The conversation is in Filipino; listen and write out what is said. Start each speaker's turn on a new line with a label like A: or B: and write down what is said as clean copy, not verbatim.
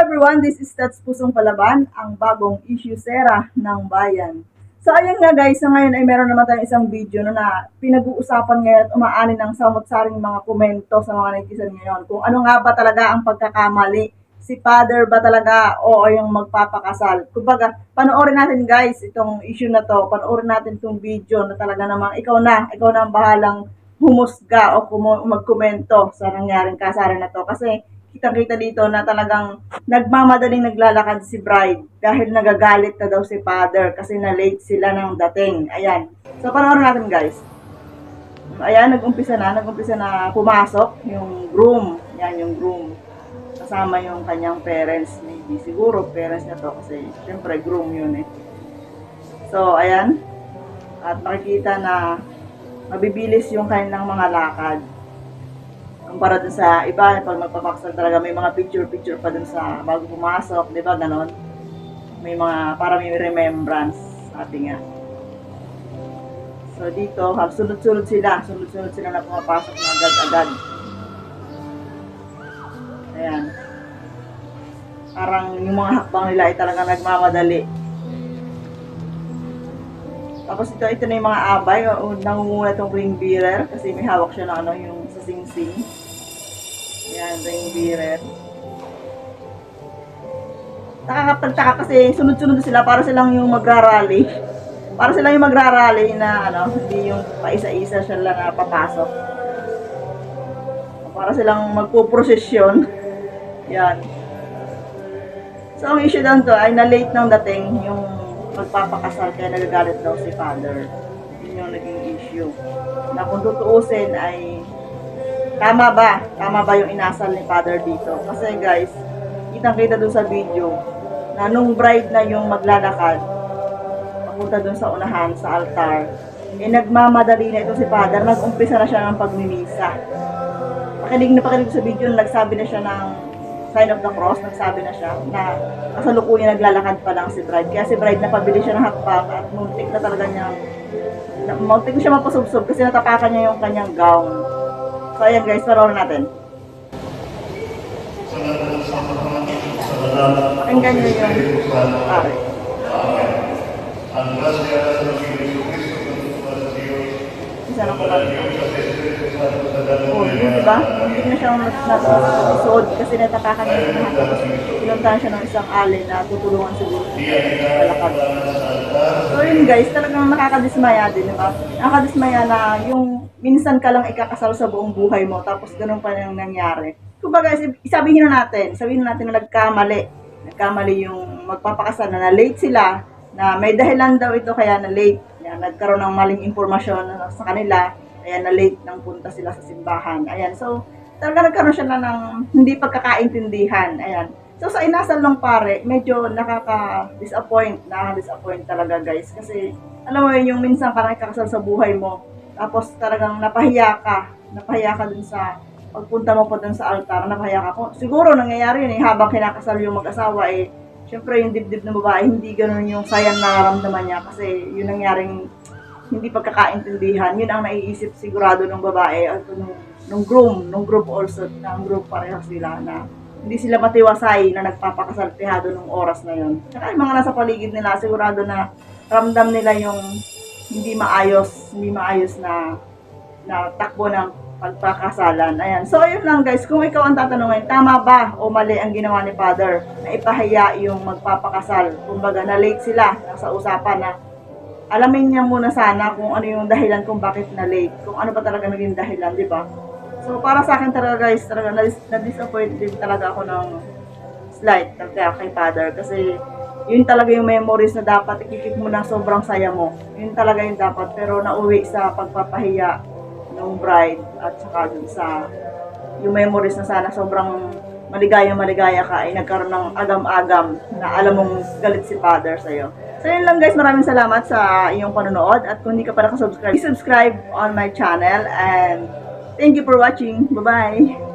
A: everyone, this is Tats Pusong Palaban, ang bagong issue sera ng bayan. So ayun nga guys, na ngayon ay meron naman tayong isang video na pinag-uusapan ngayon at umaani ng samot-saring mga komento sa mga netizen ngayon. Kung ano nga ba talaga ang pagkakamali, si father ba talaga o yung magpapakasal. Kumbaga, panoorin natin guys itong issue na to, panoorin natin itong video na talaga namang ikaw na ang bahalang humusga o magkomento sa nangyaring kasalan na to. Kasi kitang-kita dito na talagang nagmamadaling naglalakad si bride dahil nagagalit na daw si father kasi na-late sila ng dating. Ayan. So, panoorin natin guys. Ayan, nag-umpisa na pumasok yung groom. Yan, yung groom. Kasama yung kanyang parents. Maybe siguro parents niya to kasi syempre groom yun eh. So, ayan. At makikita na mabibilis yung kanilang mga lakad. Kumpara dun sa iba, pag magpapaksal talaga, may mga picture pa dun sa bago pumasok, di ba, ganon? May mga, para may remembrance, sabi nga. So dito, sunod-sunod sila na pumapasok na agad-agad. Ayan. Parang yung mga hakbang nila ay talaga nagmamadali. Tapos ito na yung mga abay, nangunguna itong ring bearer kasi may hawak siya na ano, yung sa sing-sing. Yan, ring bearer. Nakakapagtaka kasi sunod-sunod sila para silang yung magrarally. Para silang yung magrarally na ano, hindi yung paisa-isa siya lang na papasok. Para silang magpuprosesyon. Yan. So ang issue doon to ay na-late ng dating yung magpapakasal kaya nagagalit daw si father. Yun yung naging issue. Na kung tutuusin ay tama ba yung inasal ni father dito? Kasi guys, kitang-kita dun sa video na nung bride na yung maglalakad papunta dun sa unahan, sa altar, eh nagmamadali na ito si father, nag-umpisa na siya ng pagmimisa. Pakinig sa video, nagsabi na siya ng sign of the cross, nagsabi na siya na kasalukuyan naglalakad pa lang si bride. Kaya si bride napabili siya ng hakbang at muntik na talaga niya, muntik na siya mapasubsob kasi natapakan niya yung kanyang gown. So ayan guys, panoorin natin. Pakinggan niyo yung pare.
B: Ang grasya ng Kristo
A: Isa na po ba? Oh, diba? Hindi na siya nasuod kasi natapakan niya yung lahat. Pinuntahan siya ng isang alin na tutulungan siguro sa palakad. So yun guys, talagang nakakadismaya din, diba? Nakakadismaya na yung minsan ka lang ikakasal sa buong buhay mo tapos ganun pa yung nangyari. Kumbaga, sabihin na natin na nagkamali yung magpapakasal na late sila, na may dahilan daw ito kaya na late. Yan, nagkaroon ng maling impormasyon sa kanila, kaya na late nang punta sila sa simbahan. Ayan, so talaga nagkaroon siya na ng hindi pagkakaintindihan. Ayan. So sa inasal ng pare, medyo nakaka-disappoint talaga guys. Kasi alam mo yung minsan ka nakakasal sa buhay mo, tapos talagang napahiya ka dun sa pagpunta mo pa dun sa altar, napahiya ka. Siguro nangyayari yun habang kinakasal yung mag-asawa syempre yung dibdib ng babae, hindi ganun yung sayang nararamdaman niya kasi yun nangyaring hindi pagkakaintindihan. Yun ang naiisip sigurado ng babae at nung group also, ng group pareho sila na hindi sila matiwasay na nagpapakasaltihado nung oras na yun. Saka yung mga nasa paligid nila, sigurado na ramdam nila yung hindi maayos na takbo ng pagpakasalan. Ayan. So, ayun lang guys. Kung ikaw ang tatanungin, tama ba o mali ang ginawa ni father na ipahiya yung magpapakasal? Kumbaga, na late sila sa usapan na alamin niya muna sana kung ano yung dahilan kung bakit na late. Kung ano ba talaga naging dahilan, di ba? So, para sa akin talaga guys, talaga na-disappoint din talaga ako ng slight kay father. Kasi yun talaga yung memories na dapat ikikip mo na sobrang saya mo. Yun talaga yung dapat. Pero nauwi sa pagpapahiya ng bride at saka dun sa yung memories na sana sobrang maligaya ka ay nagkaroon ng agam-agam na alam mong galit si father sa'yo. So yun lang guys, maraming salamat sa iyong panonood at kung hindi ka pa nakasubscribe, please subscribe on my channel and thank you for watching. Bye-bye!